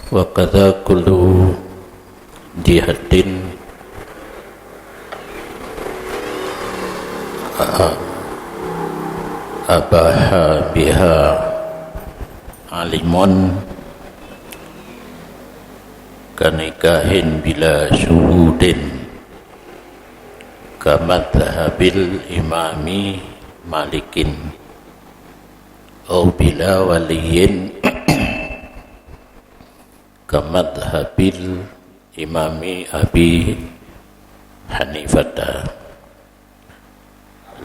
wa kadza kullu jihadin abaha biha alimun kanikahin bila syuhudin kamadhabil imami malikin au bila waliyin kamadhabil imami abi hanifata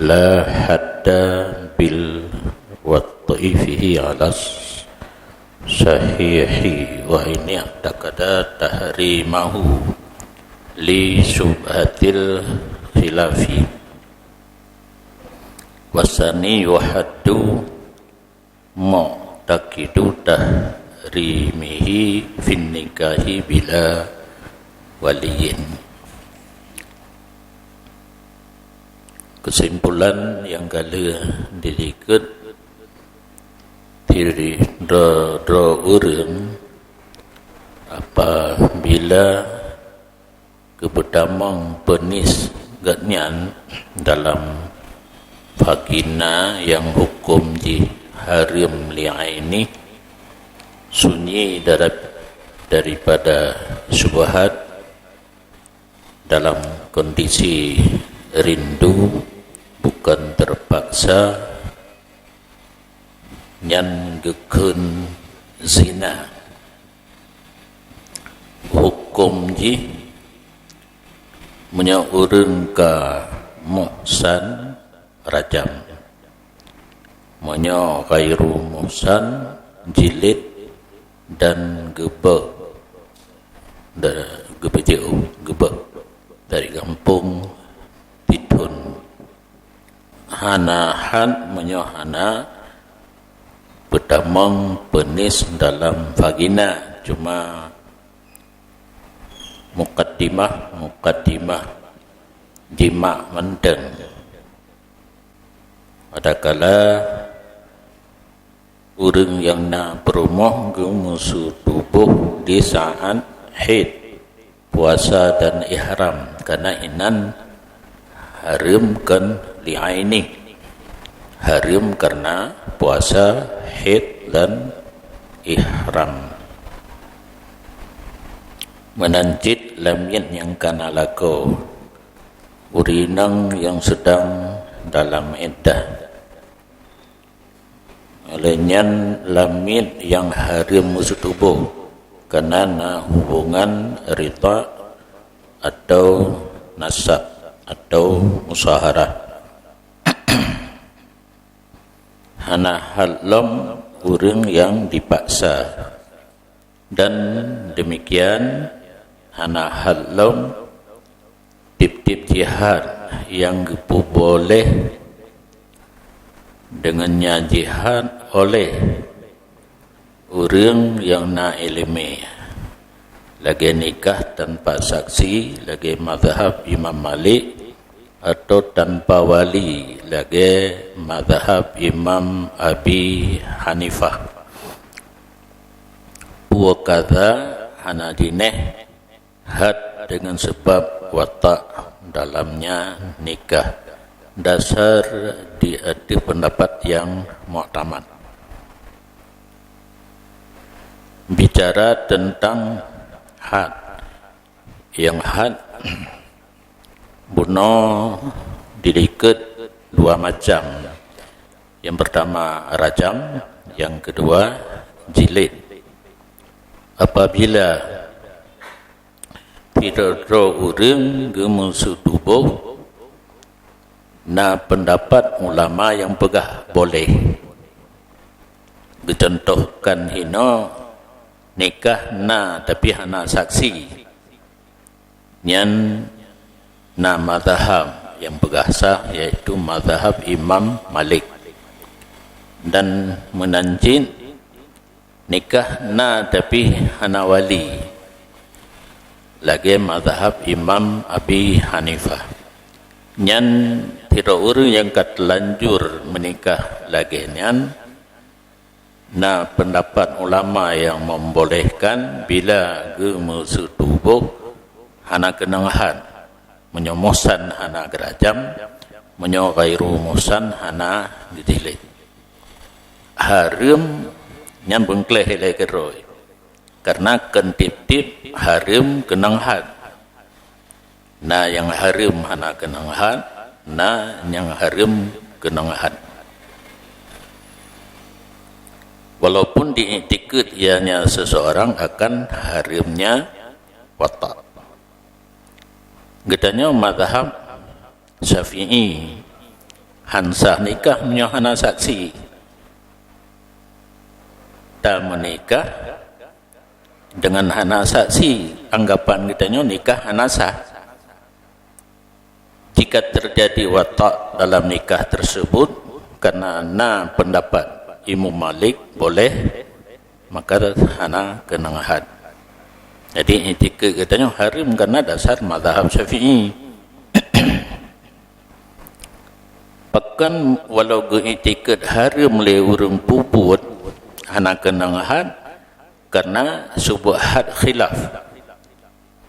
la hadda bil wat'i fihi alas sahihi wa ini takada tahrimahu li subhatil khilafi wasani wahaddu mu'taqidu tahrimihi fin nikahi bila waliyin. Kesimpulan yang kala dilihat diri dra urang apabila kebetamang penis gatnyan dalam vagina yang hukum di harim li'aini sunyi daripada syubhat dalam kondisi rindu bukan terpaksa nyan gekun zina hukum ji menyaurun ka muhsan rajam menyo khairu muhsan jilid dan gebek dari kampung Pitun hanahan menyo hana betamang penis dalam vagina cuma mukaddimah jima mendeng adakala urang yang na berumah musuh tubuh di saat haid puasa dan ihram karena inan harim kan li'aini harim karena puasa, haid dan ihram. Menanjit lamien yang kana lako urinang yang sedang dalam iddah. Olehnya lamien yang harim musuh tubuh karena hubungan rita atau nasab atau musaharah. Hana halom urang yang dipaksa dan demikian hana halom tip-tip jihad yang gepu boleh dengannya jihad oleh urang yang na ilmi lagi nikah tanpa saksi lagi mazhab Imam Malik atau tanpa wali lagi mazhab Imam Abi Hanifah wa kadza hanadineh had dengan sebab watak dalamnya nikah dasar di pendapat yang mu'tamad bicara tentang had yang had buno dilihat dua macam. Yang pertama rajam, yang kedua jilid. Apabila tidak urang gemusuh tubuh, na pendapat ulama yang pegah boleh. Dicontohkan hino nikah na tapi hana saksi. Nyan na mazhab yang pegah sah yaitu mazhab Imam Malik dan menanjin nikah na tapi hana wali lagi mazhab Imam Abi Hanifah nyan tidak orang yang kat lanjur menikah lagi nyan na pendapat ulama yang membolehkan bila gemu setubuh hana kenangahan menyomosan hana gerajam menyogairu musan hana ditilik harum nyambung kleh hele keroi karena kentip-tip harum kenangahan na yang harum hana kenangahan na yang harum kenangahan. Walaupun diiktikad ianya seseorang akan harimnya watak. Gedanya mazhab Syafi'i hansah nikah menyohana saksi. Tak menikah dengan hana saksi, anggapan gedanya nikah hana sah. Jika terjadi watak dalam nikah tersebut karena pendapat Imam Malik boleh, maka hana kenangahan. Jadi etika katanya haram karena dasar mazhab Syafi'i. Bahkan walau etika haram le urang puput hana kenangahan karena subhat khilaf.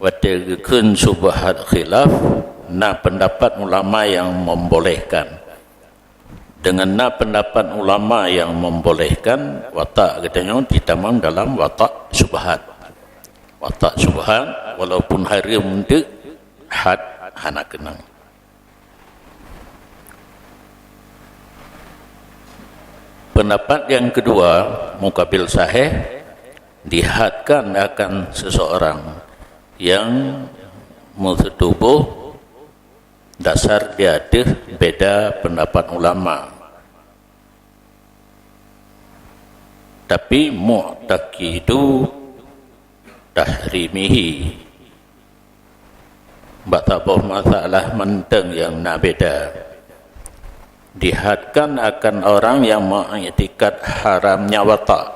Wategeun subhat khilaf na pendapat ulama yang membolehkan. Dengan pendapat ulama yang membolehkan watak katanya ditamam dalam watak subhat. Watak subhat walaupun haram de had hana kenang. Pendapat yang kedua mukabil sahih dihadkan akan seseorang yang bertubuh dasar dia ada beda pendapat ulama. Tapi mu'taqidu tahrimihi bataboh masalah menteng yang beda dihadkan akan orang yang mengiktikad haramnya watak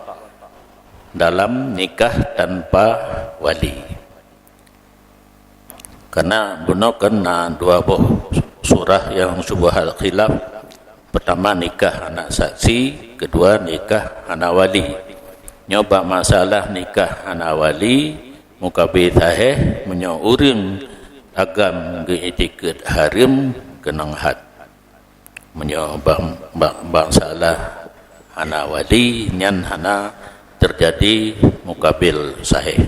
dalam nikah tanpa wali. Karena gunakan dua buah surah yang subhal khilaf. Pertama nikah anak saksi, kedua nikah anak wali. Nyoba masalah nikah anak wali mukabil sahih menyaurin agam geetikad haram kenang had. Menyoba masalah anak wali nyan hana terjadi mukabil sahih.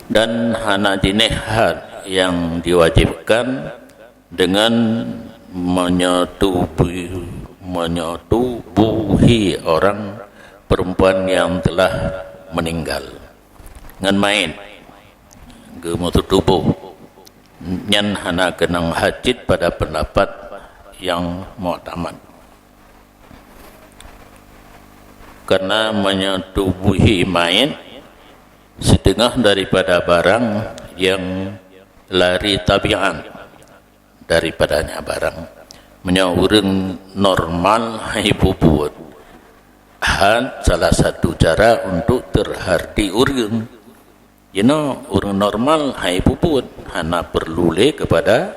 Dan hana dinihad yang diwajibkan dengan menyetubuhi orang perempuan yang telah meninggal ngan main gemutu tubuh nyan hana kenang hajit pada pendapat yang mu'tamad. Karena menyetubuhi main setengah daripada barang yang lari tabiat daripadanya barang menyauring normal hibubut had salah satu cara untuk terhardi urang urang normal hibubut hana perlu le kepada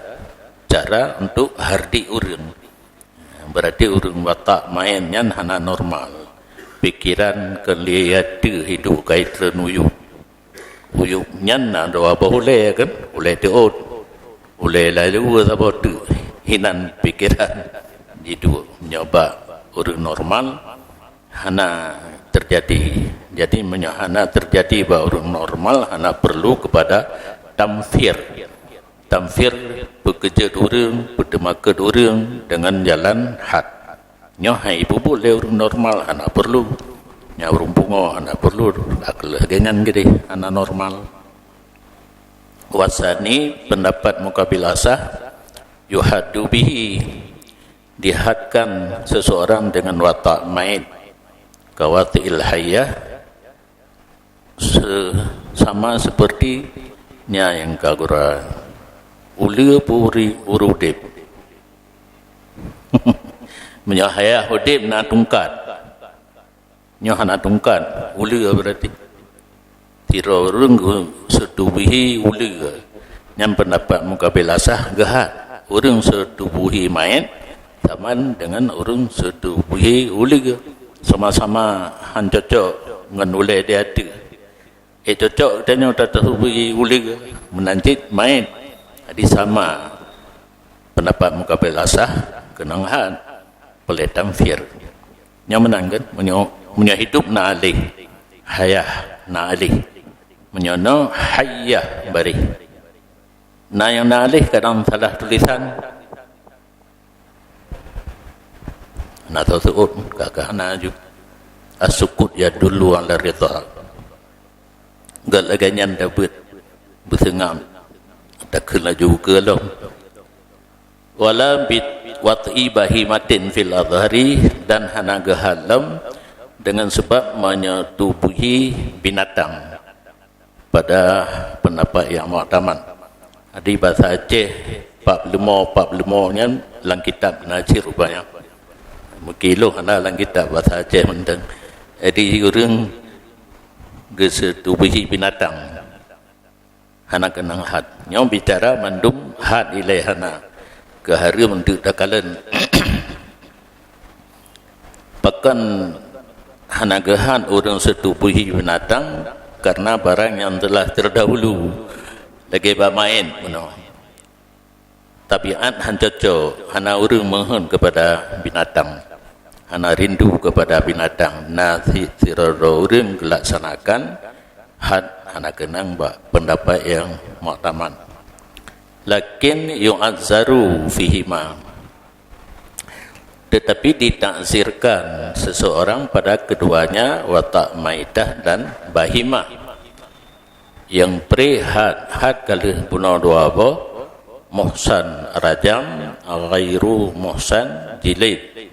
cara untuk hardi urang. Berarti urang watak mainnya hana normal pikiran kelihatan hidup kait lenuyuk uyuknya doa boleh kan boleh diot boleh lalu apa tu hinan pikiran itu nyoba urang normal hana terjadi. Jadi hana terjadi bahwa urang normal hana perlu kepada tamfir bekerja urang berdemakad urang dengan jalan had nyohai ibu boleh urang normal hana perlu urang bungo hana perlu akal dengan gede hana normal. Wasani pendapat mukabil asah yuhaddu bihi dihadkan seseorang dengan watak maid kawatil hayyah sama sepertinya yang kagura ulia puri urudip menyahaya hudip na tungkat nyohana tungkat ulia berarti tiro runggu setubuhi ulia yang pendapat mukabil asah gahat urang setubuhi main sama dengan urang setubuhi ulia sama-sama han cocok dengan ulai dia ada cocok tanya tak tahu pergi ulai menanjit main di sama pendapat mukabil asah kenangan boleh tamfir yang menang kan punya hidup na alih hayah na alih menyono hayah bari na yang na alih kadang salah tulisan na tahu kakak na ju asukut ya dulu ala rida galaganyan dapat bersengam tak kena juga lah wala bit wat'i bahimatin fil adhari dan hanaga halam dengan sebab menyetubuhi binatang pada pendapat yang mu'tamad di bahasa Aceh 45 nya dalam kitab Najir rupanya mukilo hana dalam kitab bahasa Aceh mentang jadi orang gesetubuhi binatang hana kenang had nyong bicara mandum had ilai hana ke hari untuk dakalan bahkan hana gehan orang setubuhi binatang karena barang yang telah terdahulu lagi bermain tabiat hancaco hana orang mohon kepada binatang hana rindu kepada binatang nasi siroro orang melaksanakan had hana kenang pendapat yang mu'tamad lakin yu'azzaru fihima tetapi ditakzirkan seseorang pada keduanya watak maidah dan bahimah yang had kalau bunuh dua apa muhsan rajam ghairu muhsan jilid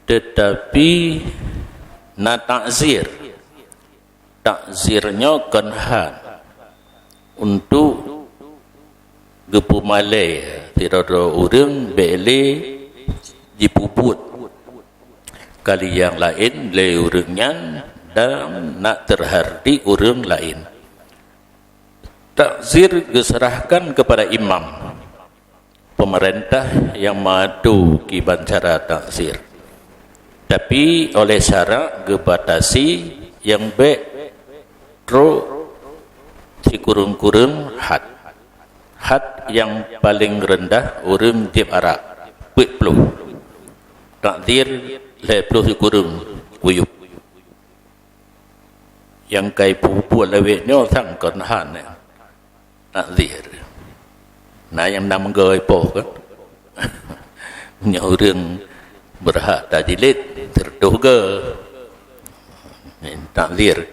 tetapi na takzirnya kan had untuk gepumalai tidak ada orang bele dipuput kali yang lain le orangnya dan nak terhardi orang lain takzir diserahkan kepada imam pemerintah yang madu kiban cara takzir tapi oleh syarat gebatasi yang baik tro si kurung-kurung had yang paling rendah orang jib arak 70 takdir 70 si kurung kuyup yang kai pupu lewek ni sang konhan takdir nah yang nam goi poh kan punya orang berhak tajilid terduga takdir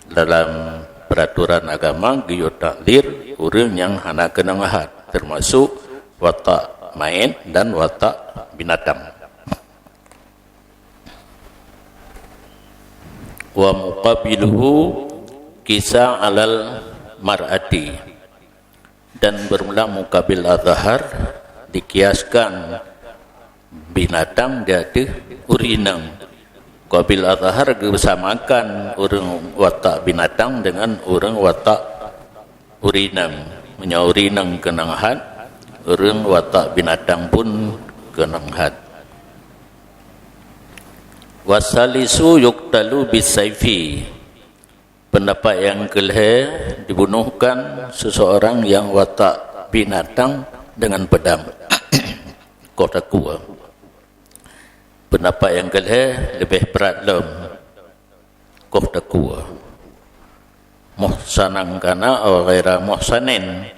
dalam peraturan agama giyo takdir orang yang hana kenang had termasuk watak main dan watak binatang wa muqabiluhu kisah alal mar'ati dan bermula mukabil azhar dikiaskan binatang jadi urinang qabil azhar bersamakan orang watak binatang dengan orang watak urinang menyaurinang kenang had orang watak binatang pun kenang had wasalisu yuktalu bisayfi pendapat yang kelih dibunuhkan seseorang yang watak binatang dengan pedang kota kuah pendapat yang kelih lebih berat lem kota kuah muhsanan kana atau ghaira muhsanin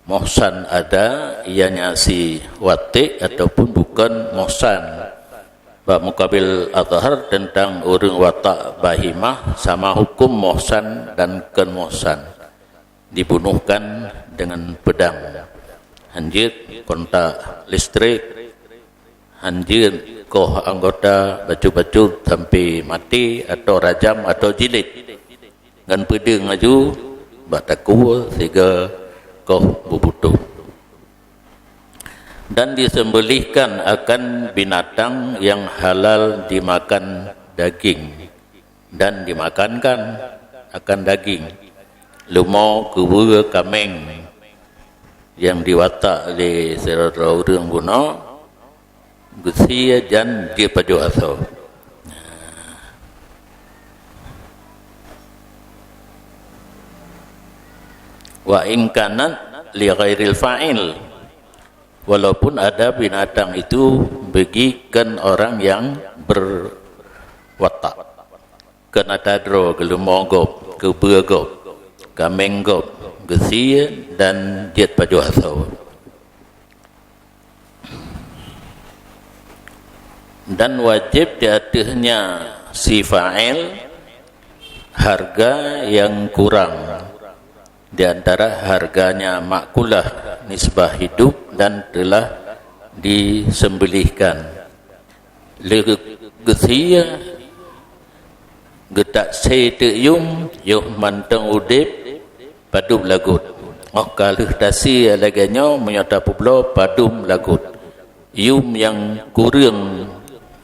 muhsan ada ianya si watik ataupun bukan muhsan bab mukabil azhar tentang orang watak bahimah sama hukum muhsan dan ken muhsan dibunuhkan dengan pedang hanjit kontak listrik hanjit koh anggota baju-baju sampai mati atau rajam atau jilid dengan pedang aju bataku sehingga koh bubutuh dan disembelihkan akan binatang yang halal dimakan daging dan dimakankan akan daging lumau kubur kameng yang diwatak oleh serata orang guna gusia dan dia paju asal Wa in kanat li ghairil fa'il, walaupun ada binatang itu bagikan orang yang berwatak, kena tadro, gelumogop, kebergop, kamenggop, gesia dan jet pajuasau. Dan wajib di atasnya si fa'il harga yang kurang di antara harganya makulah nisbah hidup dan telah disembelihkan. Legesia getak sayteyum yuh manteng udip padum lagut. Oh kalau dasi laganya menyata pula padum lagut. Yum yang kurang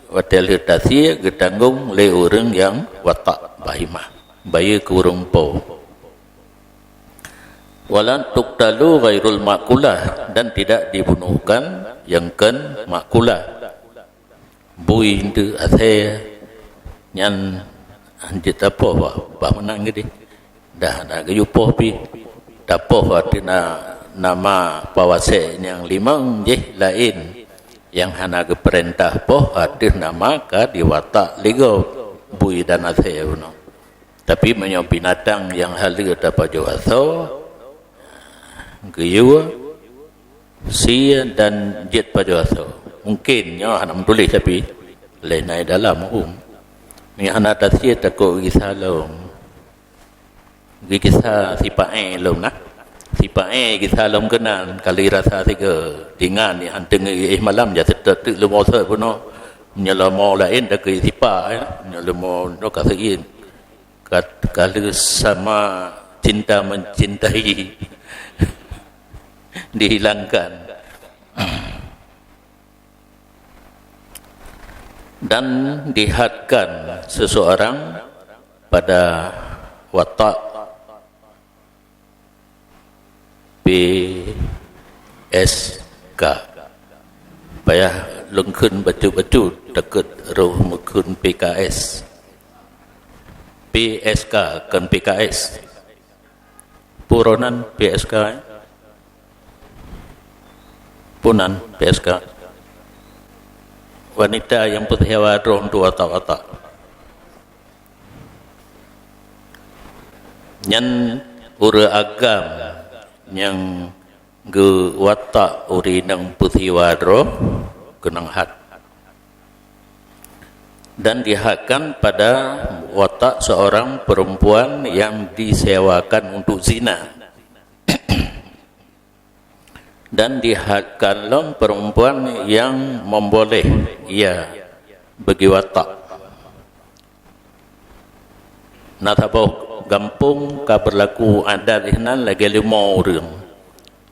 watel dasi getanggung le orang yang watak bahimah. Bayi kurung po. Walan tuqtalu ghairul makulah, dan tidak dibunuhkan yang ken makulah. Bui itu asal nyan anjit apa bah menang gede dah ada gayupoh pi dapoh artinya nama pawase yang limang je lain yang hana ke perintah poh arti nama ka diwatak ligo bui dan asal no. Tapi menyo binatang yang halir dapat jawasau gayua sia dan jet pajuasau mungkin nya hana tulis tapi lain dalam ni hana tasia takut gisalom gisa sipae lom nak sipae gisalom kenan kali rasa tiga dengan ni hanteng malam ja tetek lemo se puno nyelamo lain dak sipa nyelamo no kasein kalau sama cinta mencintai dihilangkan. Dan dihadkan seseorang pada watak PSK payah lengkun batu-batu dekat roh mekun PKS PSK kan PKS puronan PSK punan PSK wanita yang putih wadron dua watak nyan ura agam yang ge watak uri nang putih wadro kenang had dan dihadkan pada watak seorang perempuan yang disewakan untuk zina. Dan dihadkanlah perempuan yang memboleh ia bagi watak. Natabau gampung ka berlaku adat ihnan lagi 5 orang.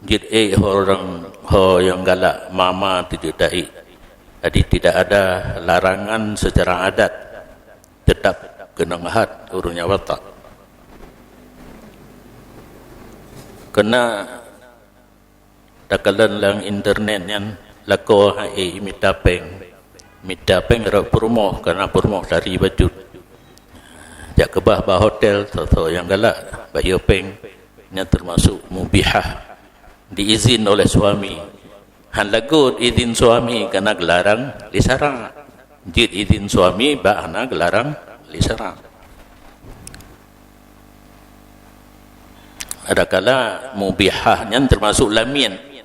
Jadi orang ho yang galak mama tidak dai. Jadi tidak ada larangan secara adat, tetap kena had urungnya watak. Kena takalan lang internet yan lako hai mitapeng rak purmoh karena purmoh dari bajut jak kebah bah hotel so yang galak bayo peng nya termasuk mubihah diizin oleh suami han lagut izin suami karena gelarang disarang jid izin suami ba ana gelarang disarang. Ada kala mubihahnya termasuk lamin.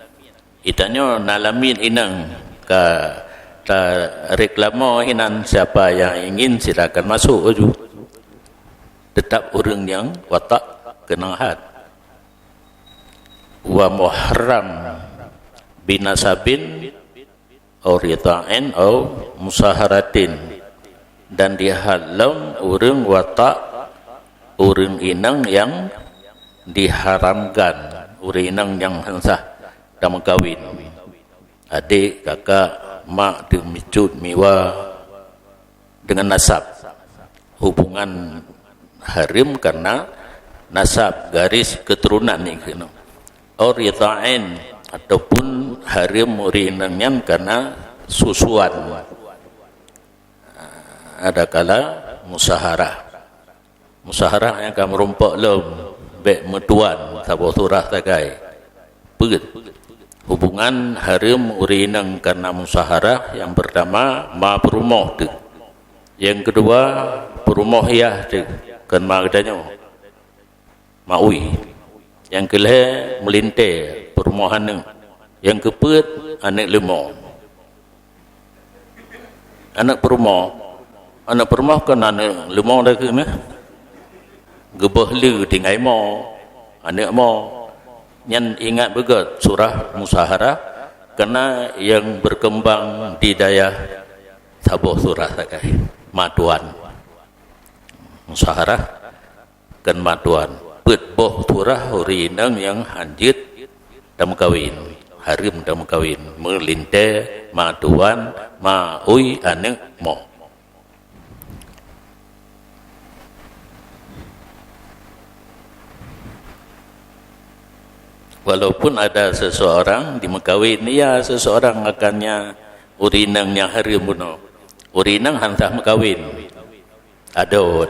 Itanya nalamin inang ka ta reklamo inan siapa yang ingin silakan masuk aju. Tetap orang yang watak kena had. Wa muharram binasabin au rida'in au musaharatin, dan dihalam orang watak orang inang yang diharamkan, orang inang yang hansah dan kawin, adik, kakak, mak, demicut, miwa dengan nasab, hubungan harim karena nasab, garis keturunan ni kena. Or rida'in ataupun harim murinangan karena susuan. Ada kala musaharah yang akan merompak lom bek metuan sabuh surah tagai put hubungan harim urinang karena musaharah. Yang pertama ma perumoh tu, yang kedua perumoh ya tu kan ma katanya maui, yang kelih melintir perumohan tu, yang keput anak lemah. Anak perumoh kan anak lemah dah ke meh gebah lu tinggai mo anak mo. Yang ingat begat surah musaharah karena yang berkembang di daya sabuh surah takai maduan musaharah kan maduan put boh surah urinang yang hanjit dam kawin harim dam kawin melinte maduan maui anek mo. Walaupun ada seseorang di mekawin, ya seseorang akannya urinang yang harim buno. Urinang hantah mekawin. Ada.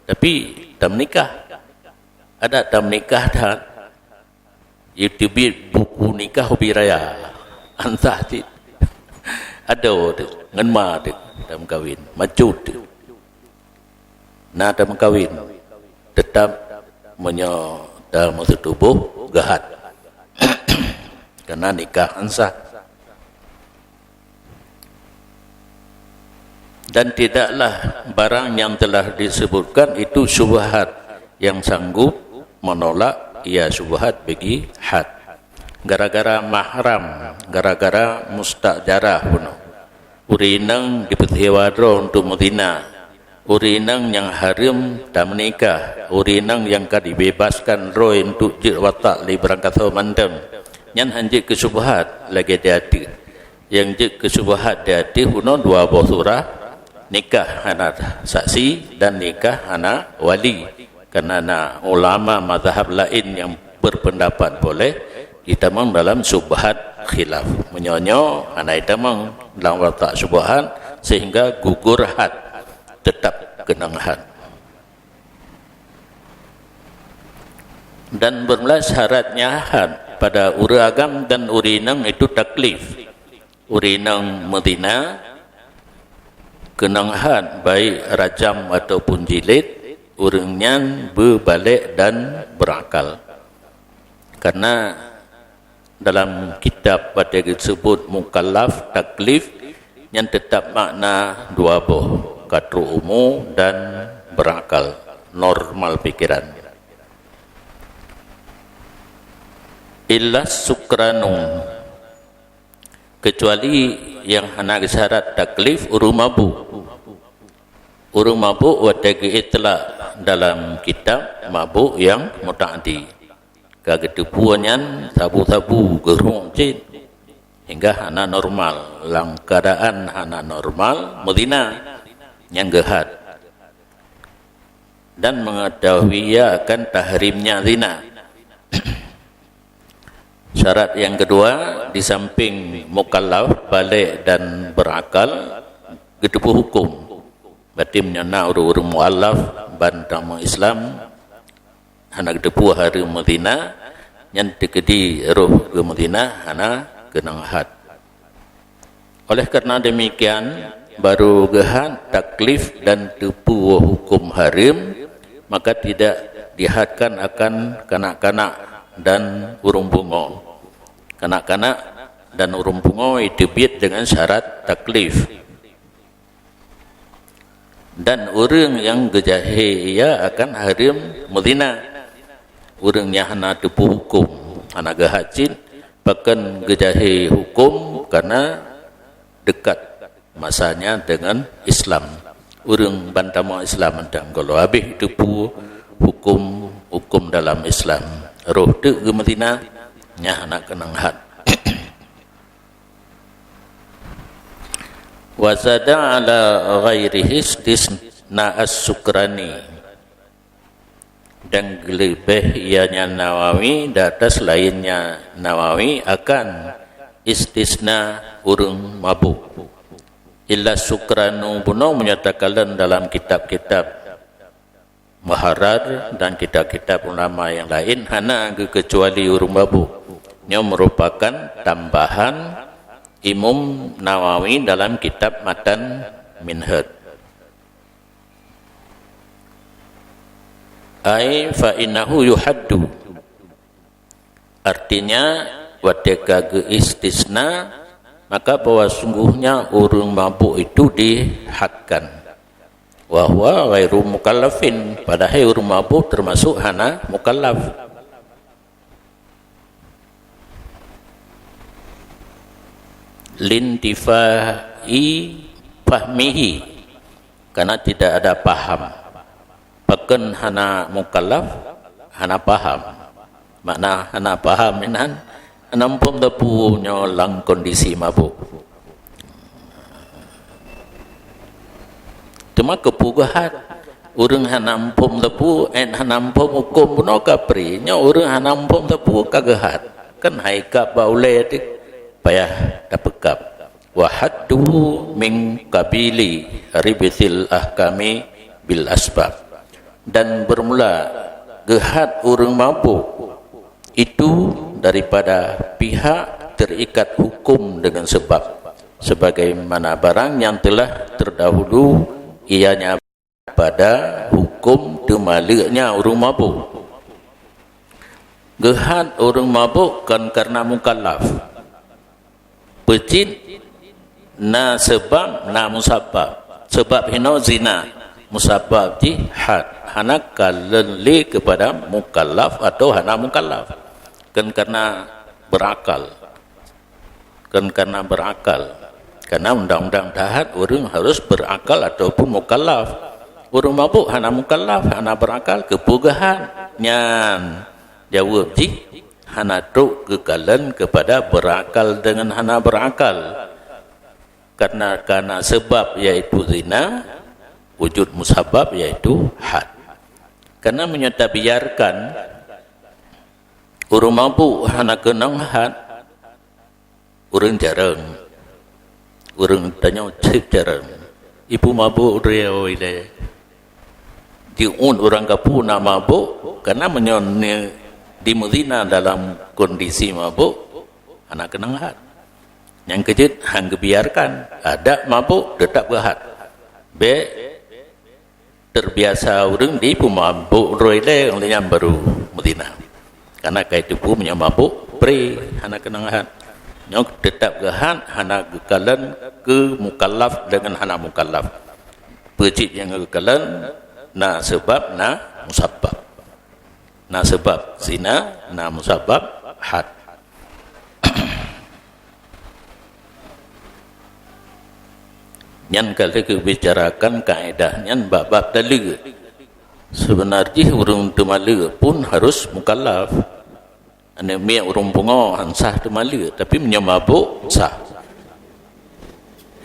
Tapi tam nikah. Ada tam nikah dah. YouTube buku nikah hobi raya. Hantah ti. Ada. Ngenma ti tam kawin. Macut ti. Nah tam kawin. Tetap dalam tubuh gahat karena nikah ansah. Dan tidaklah barang yang telah disebutkan itu syubhat yang sanggup menolak ia syubhat bagi had. Gara-gara mahram, gara-gara mustajarah puno urinang dipetiwadro untuk mudina, urinang yang harim tak menikah, urinang yang dibebaskan roh untuk jir watak li berangkat mandam. Yang hanjit ke subhat lagi diati. Yang jir ke subhat diati huno dua buah surah nikah anak saksi dan nikah anak wali. Karena ulama mazhab lain yang berpendapat boleh ditamang dalam subhat khilaf. Menyonyo anak ditamang dalam watak subhat sehingga gugur had tetap kenang had. Dan bermula syaratnya had pada uragam dan urinang itu taklif. Urinang Medina kenang had baik rajam ataupun jilid, uringnya berbalik dan berakal. Karena dalam kitab pada disebut mukallaf taklif yang tetap makna dua buah, katru umum dan berakal, normal pikiran. Illa sukranum, kecuali yang hendak syarat taklif urung mabuk. Urung mabuk watagi itlaq dalam kitab mabuk yang mutaaddi. Kagetupuannya tabu-tabu gerung cin hingga hana normal, dalam keadaan hana normal Medina yang gehat dan mengetahui ia akan tahrimnya zina. Syarat yang kedua, di samping mukallaf, balik dan berakal, gedepu hukum. Berarti menyana urung muallaf bantama Islam anak gedepu hari Medina yang dikedi roh ke Medina hana kenang had. Oleh karena demikian baru gehan taklif dan tepu hukum harim, maka tidak dihadkan akan kanak-kanak dan urung bungo. Kanak-kanak dan urung bungo itu biat dengan syarat taklif. Dan orang yang gejahe ia akan harim Medina. Orangnya hana tepu hukum, hana gehacin, bahkan gejahe hukum karena dekat masanya dengan Islam. Orang bantama Islam dan kalau habis tepu hukum dalam Islam. Roh tu ke Medina nya nak kenang had. Wa zada ala ghairihi istisna as-sukrani, dan lebih ianya Nawawi di atas lainnya Nawawi akan istisna urung mabuk. Illa sukranu puno menyatakan dalam kitab-kitab Muharrar dan kitab-kitab ulama yang lain hana kecuali urung babu. Ia merupakan tambahan Imam Nawawi dalam kitab Matan Minhaj. Ai fa innahu yuhaddu. Artinya watika istisna, maka bahwa sungguhnya urung mabuk itu dihadkan. Wa huwa ghairu mukallafin, padahal urung mabuk termasuk hana mukallaf. Lintifai fahmihi, karena tidak ada paham. Paken hana mukallaf, hana paham. Makna hana paham inan nampum tepu nyolang kondisi mabuk. Cuma kepugahan urang hanampum tepu hanampum hukum puno kapri nya urang hanampum tepu kagahat kan haika baule dik payah dapekap wa hadduhu min qabili ribisil ahkami bil asbab. Dan bermula gehat urang mabuk itu daripada pihak terikat hukum dengan sebab, sebagaimana barang yang telah terdahulu ianya pada hukum temaliknya urang mabuk. Gehat urang mabuk kan karena mukallaf. Pecit na sebab na musabab. Sebab hino zina, musabab di had. Hana kalli kepada mukallaf atau hana mukallaf. Kan karena berakal. Kan karena berakal. Karena undang-undang dahat orang harus berakal ataupun mukallaf. Orang mabuk hana mukallaf, hana berakal, kepugahan nyan jawab ji hana truk kekalan kepada berakal dengan hana berakal. Karena sebab yaitu zina, wujud musabab yaitu had. Karena menyata biarkan orang mabuk hana kenang had, orang jarang. Orang tanya cip jarang. Ibu mabuk riau ile. Diun orang kapu na mabuk karena menyon di Medina dalam kondisi mabuk anak kenang had. Yang kejut hang biarkan ada mabuk tetap berhad. Be terbiasa orang di pemabuk roile yang baru Medina. Karena kait itu punya mabuk pre anak kenang had. Nyok tetap gehan hana gekalan ke mukallaf dengan hana mukallaf. Pecit yang gekalan na sebab na musabab. Na sebab zina, na musabab had. Nyan kali kebicarakan kaedah nyan bab-bab dalil. Sebenarnya urang temala pun harus mukallaf. Ane miak urang pungo sah temala tapi menyamabuk sah.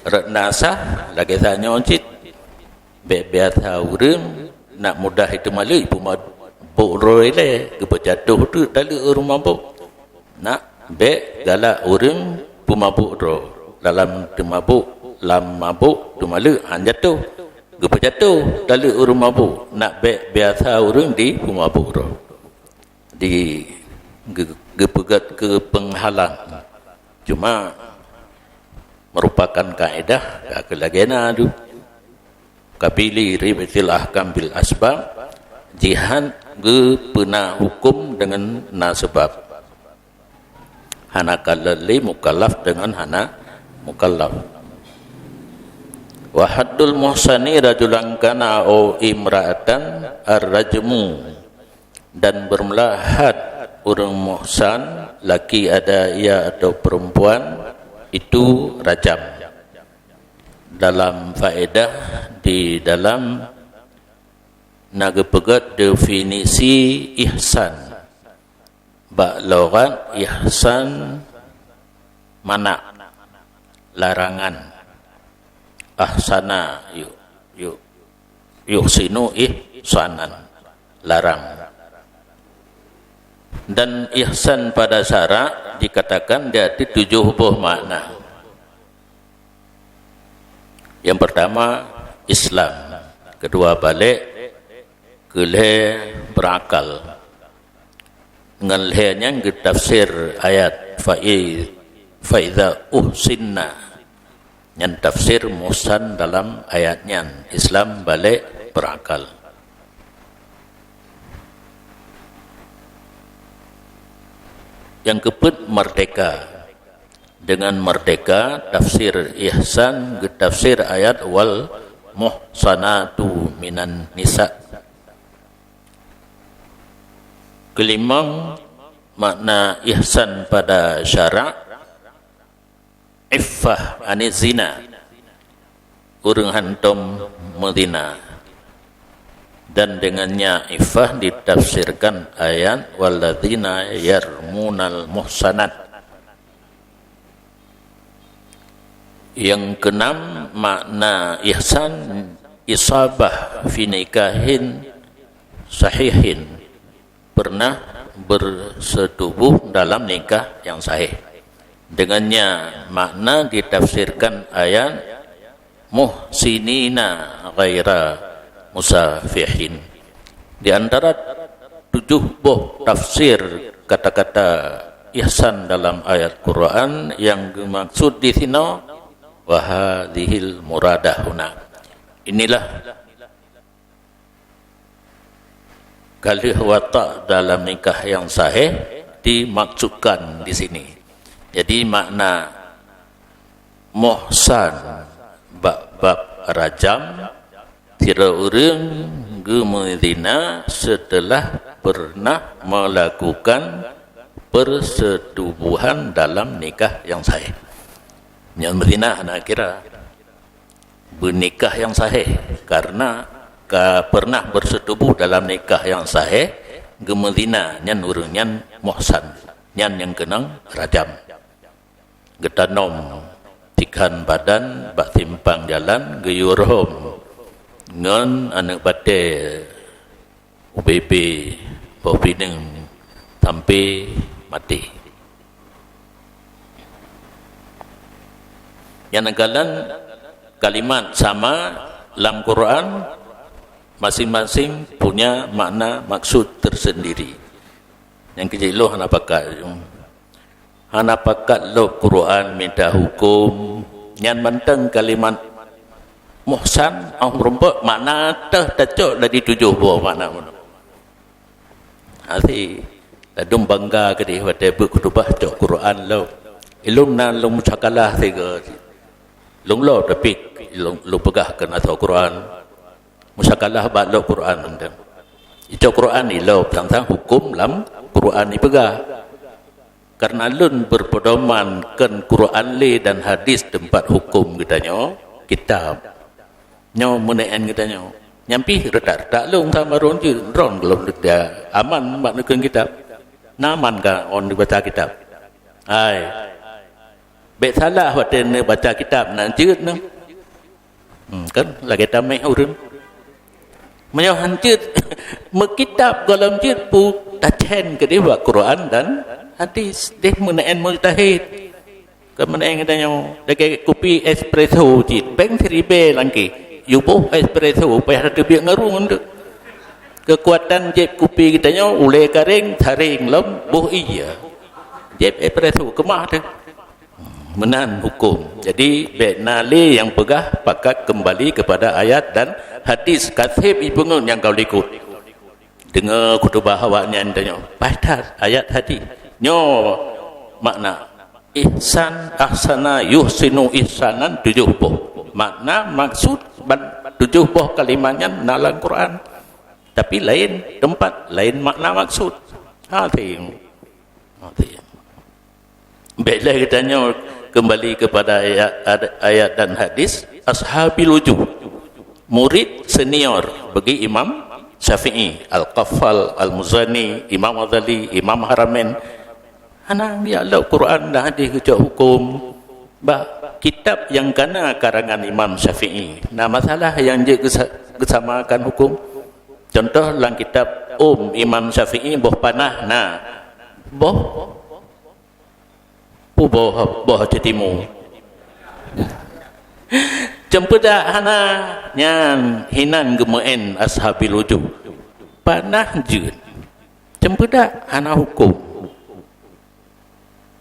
Ratna sah lagi tanya oncit. Biasa urang nak mudah itu temala ibu mabuk roile kebejatuh tu dalil urang mabuk. Nak be galak urang pemabuk ro dalam temabuk lam mabuk temala jatuh. Kebejatuh dalil urang mabuk. Nak be biasa urang di pemabuk ro. Di gepegat ke penghalang. Cuma merupakan kaedah kelagena tu kapili ribatil ahkam bil asbab, jihad ge pena hukum dengan nasabab. Hana kalali mukallaf dengan hana mukallaf. Wa haddul muhsani rajulan kana au imra'atan ar-rajmu, dan bermula had orang muhsan, laki ada ia atau perempuan, itu rajam. Dalam faedah di dalam nagepegat definisi ihsan. Bak logat ihsan mana larangan. Ahsana yuhsinu ihsanan, larang. Dan ihsan pada syarak dikatakan dia ada 7 buah makna. Yang pertama Islam, kedua balik, Geleh berakal. Dengan lehnya ke tafsir ayat fa'idha uhsinna. Yang tafsir muhsan dalam ayatnya. Islam balik berakal. Yang keempat, merdeka. Dengan merdeka, tafsir ihsan ke tafsir ayat wal muhsanatu minan nisa. Kelima, makna ihsan pada syarak, iffah aniz zina, urang hantum mezina. Dan dengannya iffah ditafsirkan ayat walladzina yarmunal muhsanat. Yang keenam, makna ihsan isabah fi nikahin sahihin, pernah bersetubuh dalam nikah yang sahih. Dengannya makna ditafsirkan ayat muhsinina ghaira musafihin. Di antara 7 buah tafsir kata-kata ihsan dalam ayat Quran yang dimaksud di sini wa hadhil muradahuna. Inilah kalih watak dalam nikah yang sahih dimaksudkan di sini. Jadi makna muhsan bab rajam, tidak orang gemezina setelah pernah melakukan persetubuhan dalam nikah yang sahih. Yang berzina nak kira bernikah yang sahih karena pernah bersetubuh dalam nikah yang sahih, gemezina nyan urang nyan muhsan, nyan yang kenang rajam. Getanom tikan badan bak timpang jalan geyurhom ngan anak bate UBB bopineng sampai mati. Yang negalan kalimat sama dalam Quran masing-masing punya makna maksud tersendiri. Yang kecil hana pakat lo Quran minta hukum yang menteng kalimat muhsan rumput makna tacok dari 7 buah makna mana. Hati ladum bangga ke dia pada berkutubah cok Quran lo ilum na lum cakalah tiga lung lo tapi lu pegahkan atau Quran musakalah bak lo Quran anda itu Quran ni lo tentang hukum lam Quran ni pegah karena lun berpedoman kan Quran li dan hadis tempat hukum katanya kitab nyo menaen katanya nyampi retak lung sama ron je ron belum dia aman mak nak kitab naman ka on dibaca kitab ai bet salah waten baca kitab nan jeut nang kan lagi tamai urang menyo hancit mekitab dalam jeut pu tachen ke dia Quran dan hadis deh menaen mujtahid kemenaen katanya lagi kopi espresso jit beng seribe langki yubuh espresso payah terbiak ngarung untuk kekuatan jeb kopi katanya ule karing taring lom buh iya jeb espresso kemah tu menan hukum. Jadi beknali yang pegah pakat kembali kepada ayat dan hadis kathib ibungun yang kau ikut dengar kutubah awaknya tanya pasal ayat hadis nyo makna ihsan ahsana yuhsinu ihsanan 7 buah makna maksud 7 buah kalimatnya dalam Quran tapi lain tempat lain makna maksud hati bila katanya kembali kepada ayat dan hadis ashabil wujuh murid senior bagi Imam Syafi'i Al-Qaffal Al-Muzani Imam Ghazali Imam Haramain anang dia Allah Quran dah hadis kecak hukum bah kitab yang kena karangan Imam Syafi'i nah masalah yang dia kesamakan hukum contoh dalam kitab Imam Syafi'i boh panah nah boh boh cetimu jemput dah hana nyan hinan gemeen ashabil wujuh panah jun cempedak hana hukum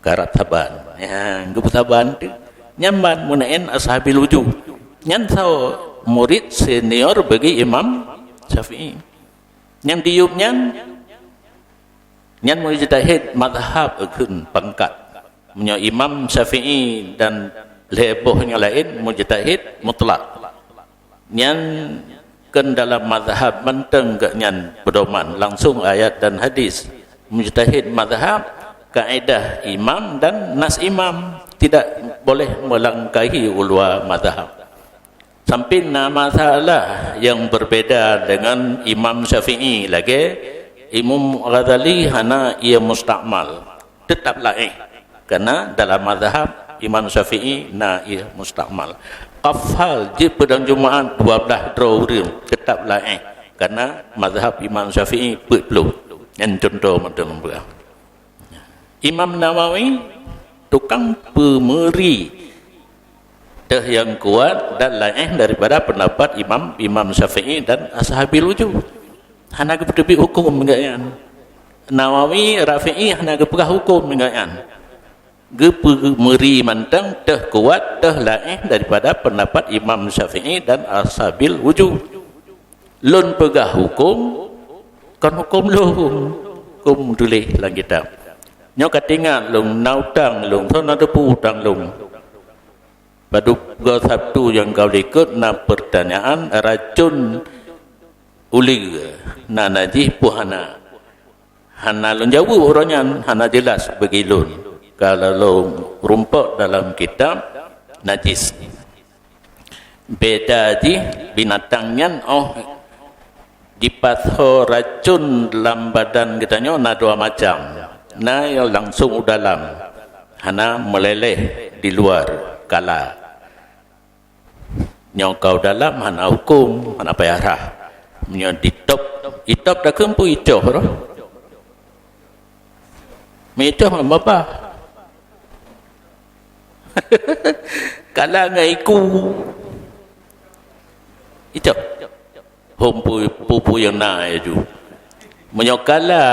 karat taban ya gebutaban nyaman munain ashabil wujud nyan sao murid senior bagi Imam Syafi'i yang diupnya nyan mujtahid mazhab keun pangkat menyo Imam Syafi'i dan lebohnya lain mujtahid mutlak nyan kan dalam mazhab menteng ke nyan pedoman langsung ayat dan hadis mujtahid mazhab kaedah imam dan nas imam tidak boleh melangkahi ulwa mazhab. Sampai masalah yang berbeda dengan Imam Syafi'i lagi, Imam Ghazali hana ia mustakmal tetap lain karena dalam mazhab Imam Syafi'i na ia mustakmal. Qafal je pedang Jumaat 12 drawrim tetap lain karena mazhab Imam Syafi'i perlu yang contoh macam apa. Imam Nawawi tukang pemeri yang kuat dan lain daripada pendapat Imam Syafi'i dan ashabil wujud. Hana kepetepi hukum mengayan. Nawawi, Rafi'i hana kepegah hukum mengayan. Gepemeri mantang teh kuat teh lain daripada pendapat Imam Syafi'i dan ashabil wujud. Lun pegah hukum kan hukum lung hukum tulis dalam kitab. Nyo katingat lung nautang lung thon ada putang lung. Pada Sabtu yang kau ikut na pertanyaan racun uli na najis puhana hana lun jauh orangnya hana jelas bagi lun kalau rumput dalam kitab najis beda di binatangnya dipatho racun dalam badan kitanya na dua macam na yang langsung dalam hana meleleh di luar kala nyokau dalam hana hukum hana payarah menyo ditop itop dah kempu icoh roh mecoh apa kala ngaiku icoh hompu pupu yang naik tu menyo kala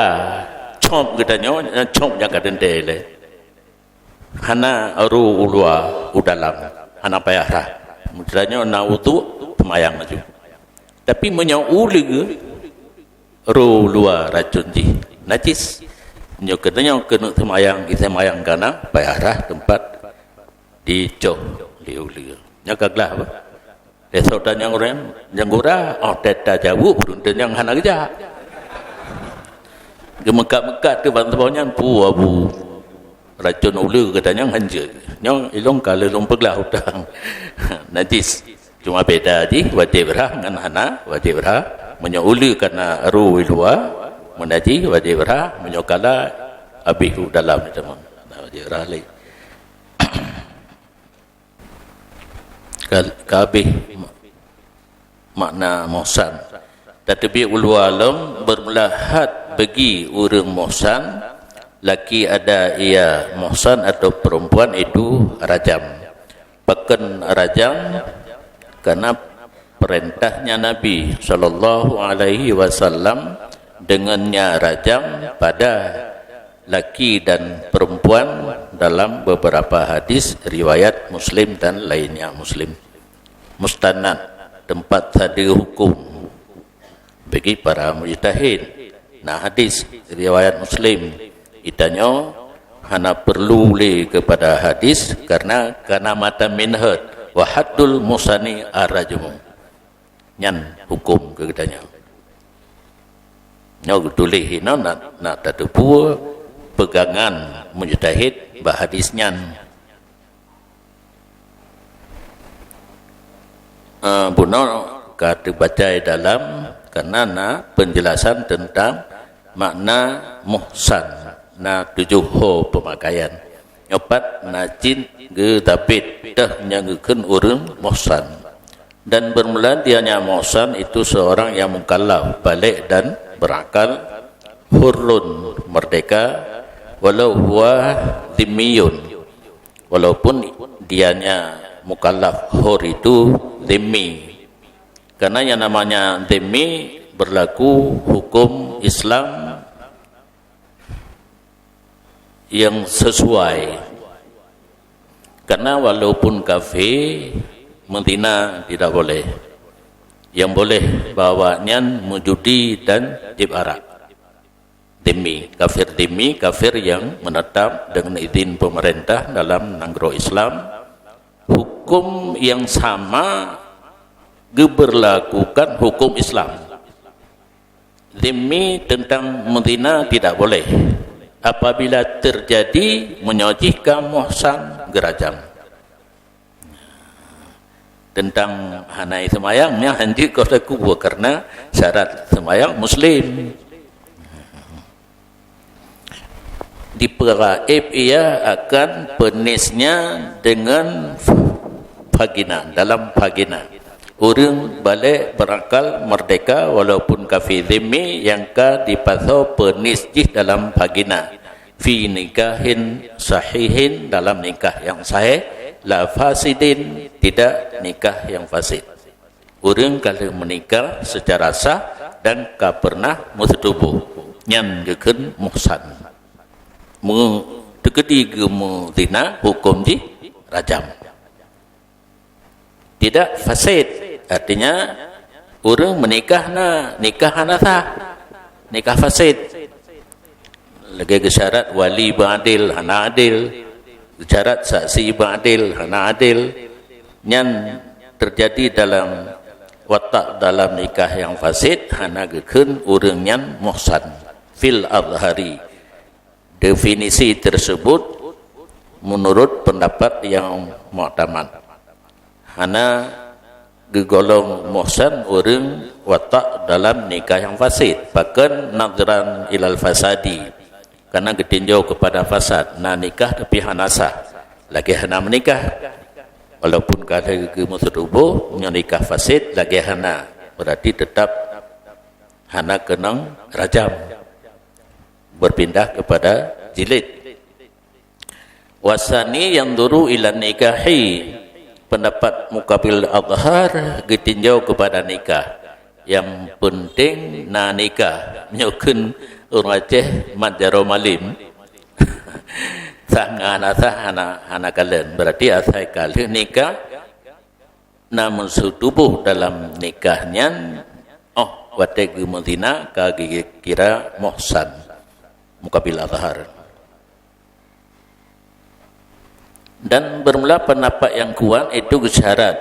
chomp katanya chomp jaga dendele hana aru ulwa udalam hana payarah mudahnya na wudu semayang maju tapi menyaulig ru luar racun di najis nyo katanya kena semayang kana payarah tempat dicoh diulig nya kaglah apa desodan yang orang yang gura teta jauh beruntung yang hana kerja gemekat-mekat tu bantuannya abu racun ulu katanya hanja nyong ilong kalau ilong peglah hutang najis cuma beda di wajib berah dengan hana wajib berah menyauli karena ru ilwa menaji wajib berah menyokala abihu dalam teman wajib berah lagi kabih makna mohsan tetapi ulwa alam bermulahat bagi orang mohsan laki ada ia muhsan atau perempuan itu rajam. Bahkan rajam karena perintahnya Nabi sallallahu alaihi wasallam dengannya rajam pada laki dan perempuan dalam beberapa hadis riwayat Muslim dan lainnya Muslim. Mustanad tempat hadir hukum bagi para mujtahid. Nah hadis riwayat Muslim itanya hana perlu le kepada hadis karena mata minhad wa haddul musani arrajum nyan hukum ke kitanya nyo tulis hina nak tatupu pegangan mujtahid bahadis nyan buno kata baca dalam karena penjelasan tentang makna muhsan na 7 ho pemakaian nyopat najin ge tapit dah nyangekeun urang muhsan dan bermula dianya muhsan itu seorang yang mukallaf balik dan berakal hurrun merdeka walau huwa dhimmiyun walaupun dianya mukallaf hur itu dhimmi karena yang namanya dhimmi berlaku hukum Islam yang sesuai. Karena walaupun kafir menzina tidak boleh. Yang boleh bawanya menjudi dan jib arak. Demi kafir yang menetap dengan izin pemerintah dalam negara Islam, hukum yang sama diberlakukan hukum Islam. Demi tentang menzina tidak boleh. Apabila terjadi menyojihkan muhsan gerajam. Tentang hanai semayangnya hanya kata kubur karena syarat semayang Muslim. Diperaib ia akan penisnya dengan vagina, dalam vagina. Orang balik berakal merdeka walaupun kafir zimmi yang ka dipasau penis jih dalam vagina. Fi nikahin sahihin, dalam nikah yang sahih, la fasidin, tidak nikah yang fasid. Orang kalau menikah secara sah dan ka pernah mustubuh nyan geken muhsan. Deketi gemu zina hukum di rajam. Tidak fasid, artinya orang menikah nikah sah, nikah fasid. Lagi syarat wali ba'adil, hana adil, syarat saksi ba'adil, hana adil. Yang terjadi dalam watak dalam nikah yang fasid hana geken orang yang muhsan fil azhari. Definisi tersebut menurut pendapat yang mu'tamad. Hana gegolong muhsan orang watak dalam nikah yang fasid. Bahkan nadran ilal fasadi, karena ditinjau kepada fasad. Nah nikah tapi hana sah, lagi hana menikah. Walaupun kada kemusudubuh nikah fasid lagi hana, berarti tetap hana kenang rajam, berpindah kepada jilid. Wasani yang duru ila nikahi, pendapat mukabil adhar ditinjau kepada nikah. Yang penting na nikah nyokun orang Aceh madjaro malim sangat hana kalian, berarti asai kalian nikah namun setubuh dalam nikahnya watek gumudina kagi kira muhsan mukabil azhar. Dan bermula pendapat yang kuat itu syarat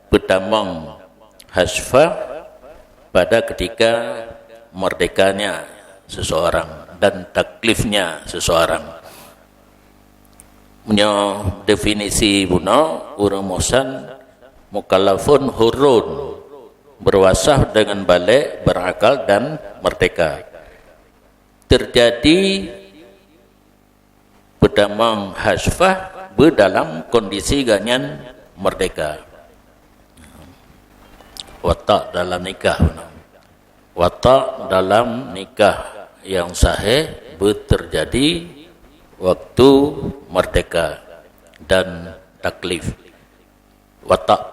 bertamang hasfah pada ketika merdekanya seseorang dan taklifnya seseorang. Punya definisi buno orang muhsan mukallafun hurun, berwasah dengan balik, berakal dan merdeka. Terjadi berdamang hasfah dalam kondisi ganyan merdeka. Watak dalam nikah, watak dalam nikah yang sahih terjadi waktu merdeka dan taklif. Watak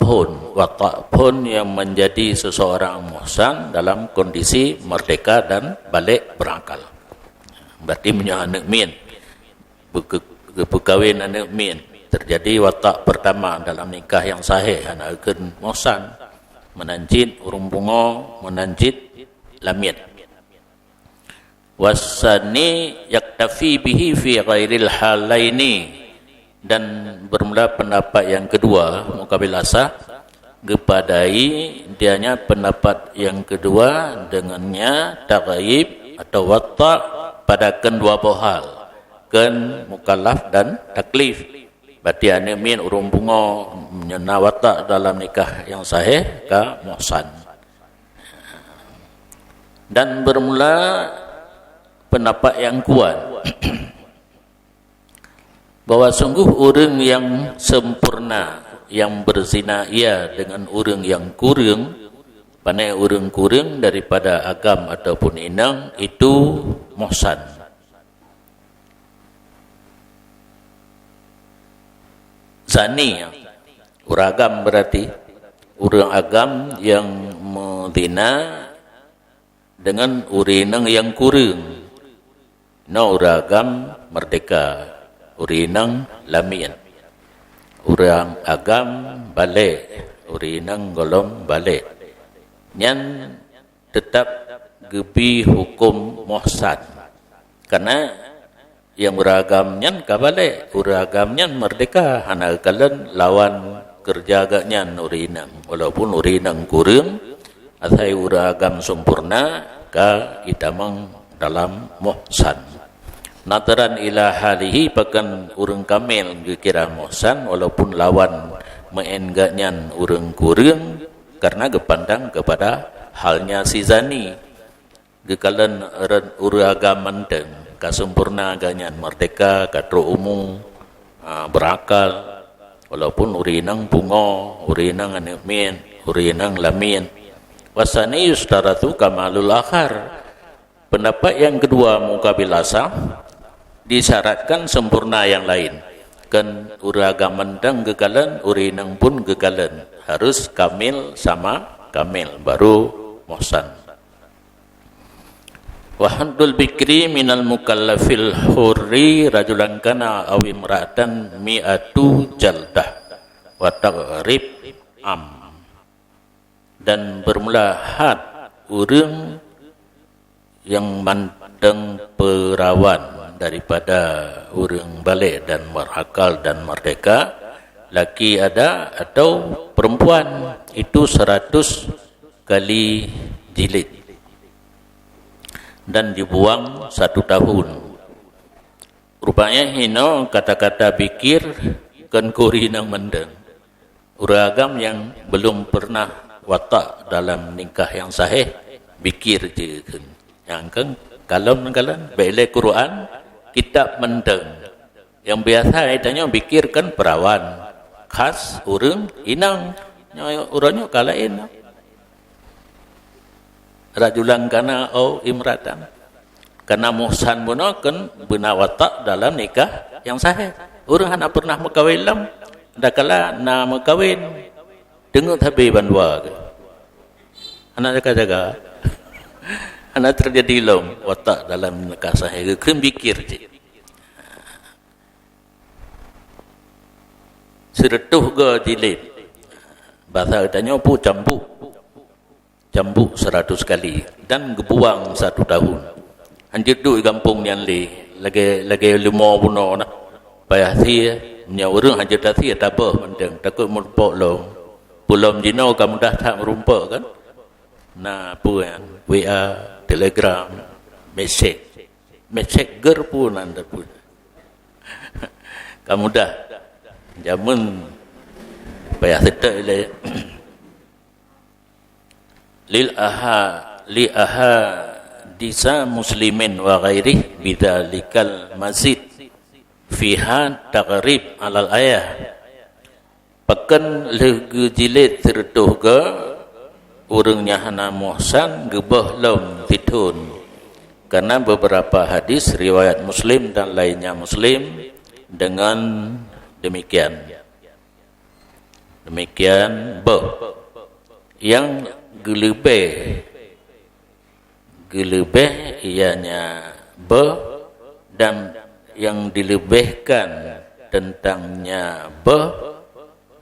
pun yang menjadi seseorang muhsan dalam kondisi merdeka dan balik berakal. Berarti punya anak min, berkahwin anak min. Terjadi watak pertama dalam nikah yang sahih, anak akan muhsan, menanjid urung bunga, menanjid lamit. Wasani yaktafi bihi fi ghairil halaini, dan bermula pendapat yang kedua mukabil asah kepadai dianya pendapat yang kedua dengannya taghaib atau watak pada kedua hal, kan mukallaf dan taklif. Berarti ane min urung bunga menyena watak dalam nikah yang sahih ka muhsan. Dan bermula pendapat yang kuat bahwa sungguh orang yang sempurna yang berzina ia dengan orang yang kurang, pandai orang kurang daripada agam ataupun inang, itu muhsan. Zani orang agam berarti orang agam yang menzina dengan urinang yang kurang. No uragam merdeka, urinang lamian. Urang agam balik, urinang golom balik. Nyan tetap gebi hukum muhsan. Karena yang uragam nyan kabalik, uragam nyan merdeka, hana kalian lawan kerja agaknya urinang. Walaupun urinang kurang, asai uragam sempurna, ka itamang dalam muhsan. Nataran ila halihi pakan urang kamil dikira muhsan walaupun lawan meenggaknya urang kurang karena gepandang kepada halnya si zani. Gekalan uragam manteng kasempurna agaknya merdeka katro umum berakal walaupun urinang bungo, urinang anemin, urinang lamin. Wasani yustaratu kamalul akhar. Pendapat yang kedua mukabilasa disyaratkan sempurna yang lain. Kan uragam mendang gekalan, urinang pun gekalan. Harus kamil sama kamil baru muhsan. Wahdul bikri minal mukallafil hurri rajulan kana aw imra'atan mi'atu jaldah wa taghrib dan bermula had urang yang mandeng perawan daripada urang balik dan berakal dan merdeka, laki ada atau perempuan, itu 100 kali jilid dan dibuang 1 tahun. Rupanya hino kata-kata bikir kan kurinang mendeng. Uragam yang belum pernah watak dalam nikah yang sahih bikir je kan. Yang kan kalam bailai Quran kitab mendeng. Yang biasa itanya bikir kan perawan khas urang inang urangnya kala inang rajulan kana au imratan. Karena muhsan buno kan beuna watak dalam nikah yang sahih. Urang hana pernah makawin lam dakala na makawin dengut habi bandua ke. Hana jaga-jaga. Hana terjadi lam watak dalam nikah sahih ke bikir je. Seretuh ke jilid. Bahasa katanya pu cambuk 100 kali dan gebuang 1 tahun. Anjir du kampung yang lagi limo buno na. Payah sia nya urang anjir tasi tabah mendeng takut merumpok long. Pulam jino kamu dah tak merumpok kan. Nah puan WA, Telegram, message ger pun anda pun. Kamu dah jamun payah tetap li aha disa muslimin wa ghairi bidzalikal mazid fiha taqrib alal ayah. Pakan legu jilid tertuh ke urangnya hana muhsan gebah lam titun. Karena beberapa hadis riwayat Muslim dan lainnya Muslim dengan demikian yang gelebih ianya dan yang dilebihkan tentangnya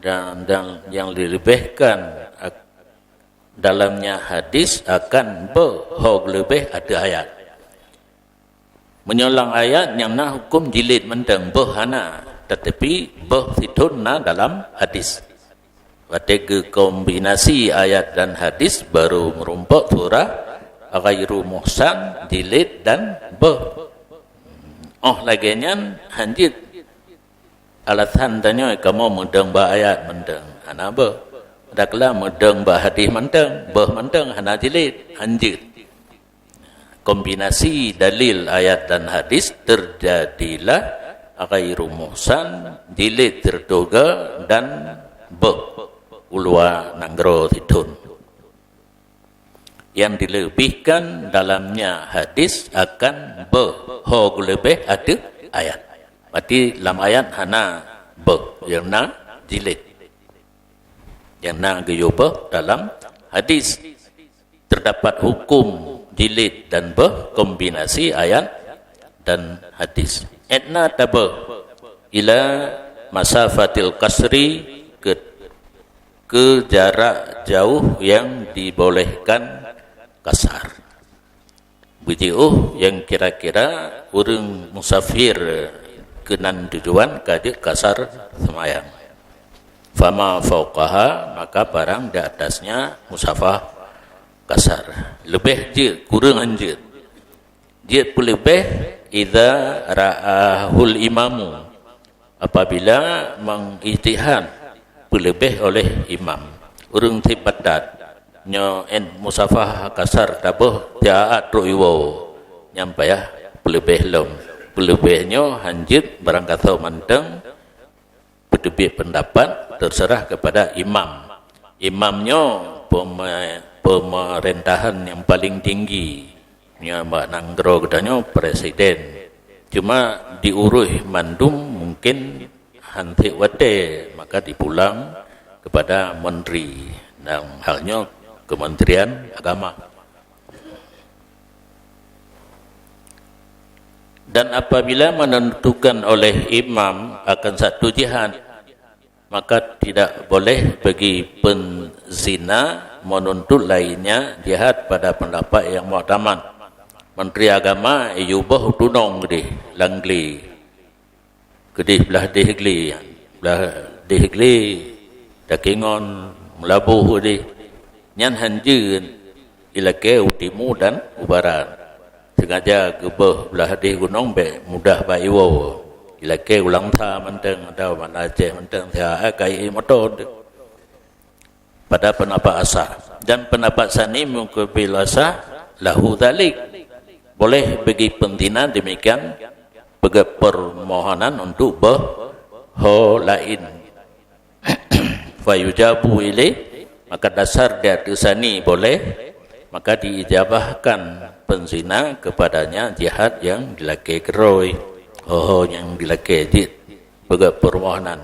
dan yang dilebihkan dalamnya hadis akan hog lebih ada ayat menyolang ayat yang na hukum jilid mendeng hana tetapi situna dalam hadis. Pada kombinasi ayat dan hadis baru merumpok surah ghairu muhsan jilid dan laginya hanjit alasan tanya kamu mendeng ba ayat mendeng hana daklah mendeng ba hadis mendeng hana jilid hanjit. Kombinasi dalil ayat dan hadis terjadilah ghairu muhsan jilid terduga dan ulwa nanggro tidun. Yang dilebihkan dalamnya hadis akan hog lebih ada ayat. Berarti dalam ayat hana yang na jilid. Yang na geyubah dalam hadis. terdapat hukum jilid dan berkombinasi ayat dan hadis. Etna tabah ila masafatil kasri ke jarak jauh yang dibolehkan kasar. Begitu yang kira-kira orang musafir kenan tujuan kadik kasar semayang. Fama fauqaha, maka barang di atasnya musafah kasar. Lebih je, kurang je. Je lebih idza ra'ahul imamu, apabila mengijtihad lebih oleh imam. Urang tibadat nyo en musafah kasar tabuh jaat ruiwo nyampai ya lebih lom. Lebihnya hanjit barang kata manteng berdebit pendapat terserah kepada imam. Imamnya pemerintahan yang paling tinggi, nya Mbak Nanggro katanya presiden. Cuma diuruh mandum mungkin hantik wate, maka dipulang kepada menteri, dalam halnya Kementerian Agama. Dan apabila menentukan oleh imam akan satu jihad, maka tidak boleh bagi penzina menuntut lainnya jihad pada pendapat yang mu'tamad. Menteri Agama yubah tunong gede langli gede belah dehgli dakingon melabuh gede nyan hanjun ilake utimu dan ubaran sengaja gebeh belah deh gunung be mudah baiwo ilake ulang tha menteng atau mana Aceh menteng dia kai motor pada pendapat asah. Dan pendapat sani mukabil asah lahu dzalik, boleh bagi pentina demikian bagi permohonan untuk lain fayujabu ilaih, maka dasar dia sani boleh, maka diijabahkan penzina kepadanya jihad yang dilaki keroi yang dilaki jid bagi permohonan.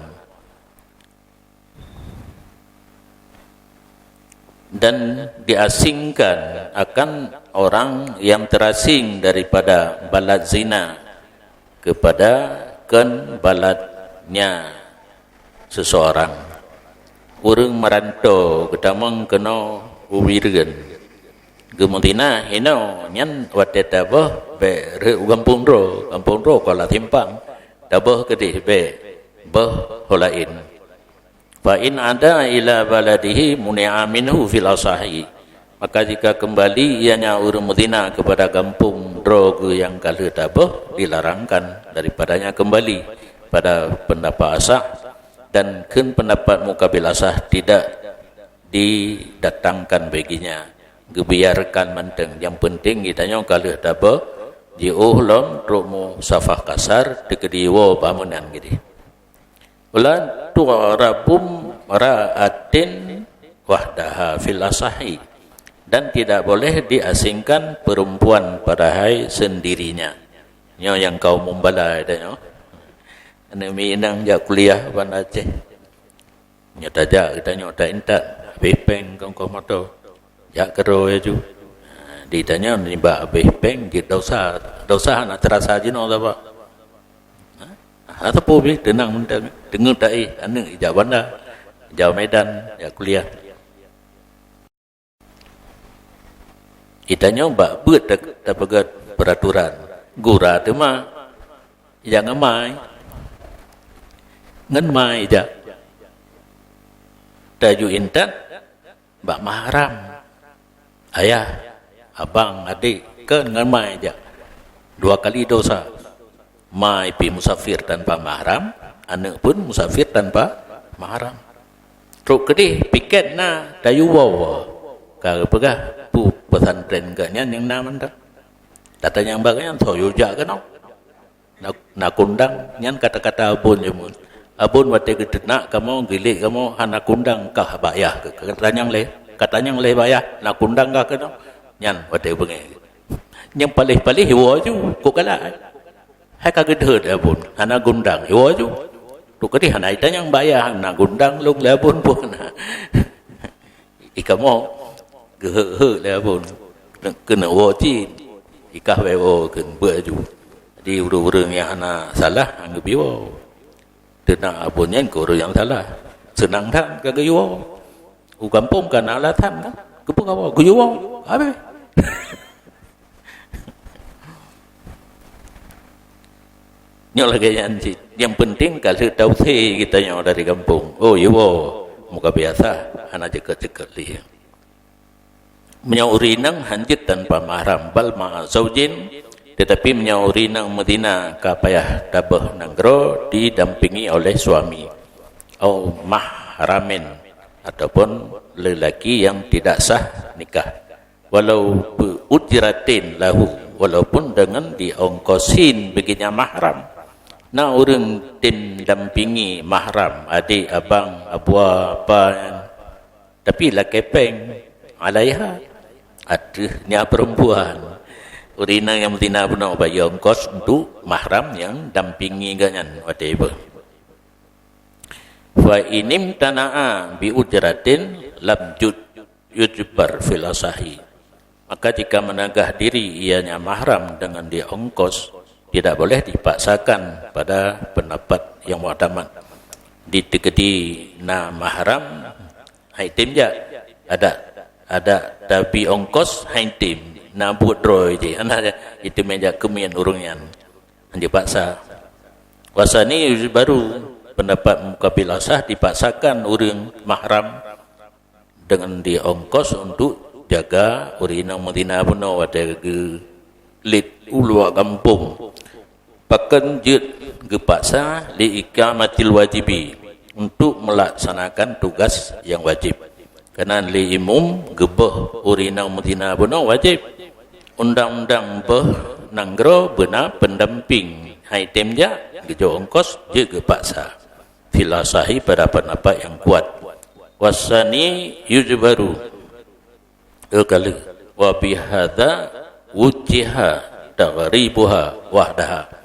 Dan diasingkan akan orang yang terasing daripada balad zina kepada baladnya seseorang. Urang merantau ketamang kena uwirgen gemutina hino nyan wate tabah be re kampung ro kala timpang tabah kedih be holain. Fa in ada ila baladihi muni'a minhu fil asahi, maka jika kembali ianya urang Medina kepada kampung droge yang kala tabah, dilarangkan daripadanya kembali pada pendapat asah. Dan pendapat mukabil asah tidak didatangkan baginya, gebiarkan menteng. Yang penting kitanya kala tabah jiuh lom rumu safah kasar dikediwo bangunan gini. Ulan tu'arabum ra'atin wahdaha fil asahi, dan tidak boleh diasingkan perempuan pada hai sendirinya. Nyo yang kau membala ada nyo. Ane minang jak kuliah ban Aceh. Nyo tajak kita nyo tak intat bepeng kau moto. Jak kero ya ju. Ditanya nimba bepeng di dosa nak terasa jino apa? Atau pun tenang dengar tak ane ijab Banda, ijab Medan, ya kuliah. Itanya mbak buat tak pegat peraturan. Gura tu mah jangan mai, ngan mai ijab. Taju intan, mbak mahram, ayah, abang, adik, kan ngan mai ijab. 2 kali dosa. Mai pi musafir tanpa mahram, anak pun musafir tanpa mahram. Truk kedih piket na dayu wawa. Kalau pegah pu pesantren gaknya yang nama ndak. Katanya bagaian toyo jak kan. Nak kundang nyan kata-kata abun jemun. Abun wate gedena kamu gilik kamu anak kundang kah bayah ke katanya le bayah nak kundang kah kan. Nyan wate bengai. Yang palih-palih wo ju kok kala. Hai kaget herd abun, anak gundang, iwa ju. Tu kadi hanai tanyang bayar, anak gundang lung labun pun. Ikamu Gehek lah pun. Kena wajib. Ikah wewo kena berju. Jadi urang-urang yang anak salah, anggap biwa. Dia pun yang ke orang yang salah. Senang tak kagak biwa. Kampung kan alatan kan. Kepung apa? Biwa. Habis. Yang penting kalau tahu kita yang dari kampung. Oh iya, muka biasa, anak cekak-cekak dia. Menyaurinang hanjit tanpa mahram, bal ma'azaujin, tetapi menyaurinang Medina kapayah tabah nanggro didampingi oleh suami. Au mahramin, ataupun lelaki yang tidak sah nikah. Walau ujratin lahu, walaupun dengan diongkosin baginya mahram. Nah orang tim dampingi mahram, adik, abang, abua, apa, tapi lah kepeng alaiha, adanya perempuan. Urina yang Medina pun nak bayar ongkos untuk mahram yang dampingi ganyan, whatever. Fa inim tana'a bi ujratin lam yujbar fil asahi. Maka jika menagah diri ianya mahram dengan dia ongkos, tidak boleh dipaksakan pada pendapat yang mu'tamad. Diteketi na mahram haitim ja ada tapi ongkos haitim na budroy je ana itu meja kemian urungan dipaksa. Wasani baru pendapat mukabil asah dipaksakan urang mahram dengan diongkos untuk jaga urina Medina puno ada lit ulua kampung. Pakan jut gepaksa li ikamatil wajibi untuk melaksanakan tugas yang wajib. Kerana li imum gebeh urina Medina benar wajib. Undang-undang beh nanggro benar pendamping. Hai temja gejo ongkos je gepaksa. Filasahi pada pendapat yang kuat. Wasani yujbaru. Kali wa bihadza wujiha taghribuha wahdaha.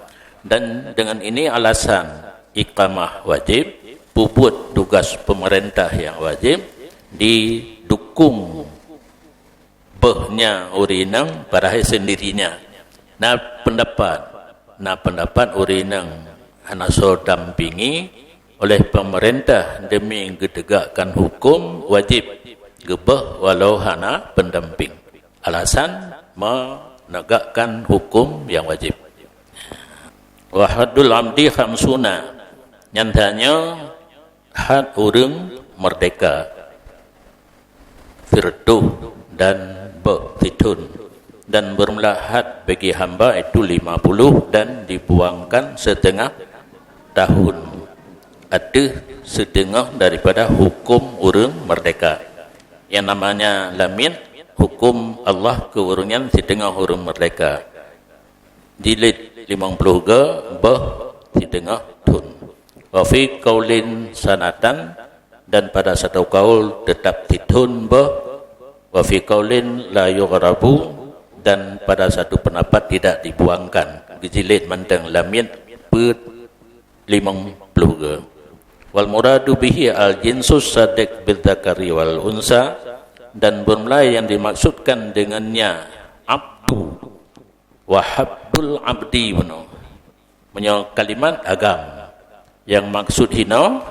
Dan dengan ini alasan iqamah wajib, puput tugas pemerintah yang wajib didukung behnya urinang pada sendirinya. Nah pendapat urinang anaso dampingi oleh pemerintah demi menegakkan hukum wajib gebeh walau hana pendamping. Alasan menegakkan hukum yang wajib. Wa haddul amdi khamsuna, nyatanya had urang merdeka firduh dan bektitun, dan bermula had bagi hamba itu 50 dan dibuangkan setengah tahun. Ada setengah daripada hukum urang merdeka yang namanya lamin, hukum Allah ke urungan setengah urang merdeka. Jilid 50 ke bah setengah tun. Wa fi qaulin sanatan, dan pada satu kaul tetap titun bah. Wa fi qaulin la yughrabu, dan pada satu pendapat tidak dibuangkan. Jilid mandang lamin put 50 ke. Wal muradu bihi al jinsus sadiq bil dzakari wal unsa, dan bermula yang dimaksudkan dengannya abdu wahabdul abdi benar menyang kalimat agam yang maksud hina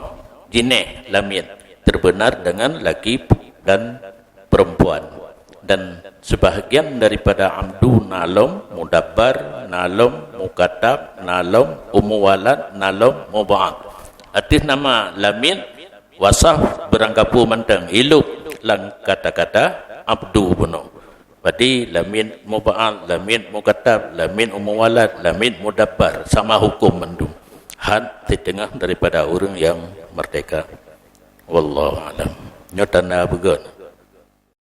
jineh lamin terbenar dengan laki dan perempuan, dan sebahagian daripada amdu nalom mudabbar nalom mukatab nalom umuwalad nalom muba'ad. Artis nama lamin wasaf berangkapu mantang iluk lang kata-kata abdu benar. Berarti lamin muba'al, lamin mukatab, lamin umuwalad, lamin mudabbar, sama hukum mendung. Had setengah daripada orang yang merdeka. Wallahu a'lam. Nyatana begon.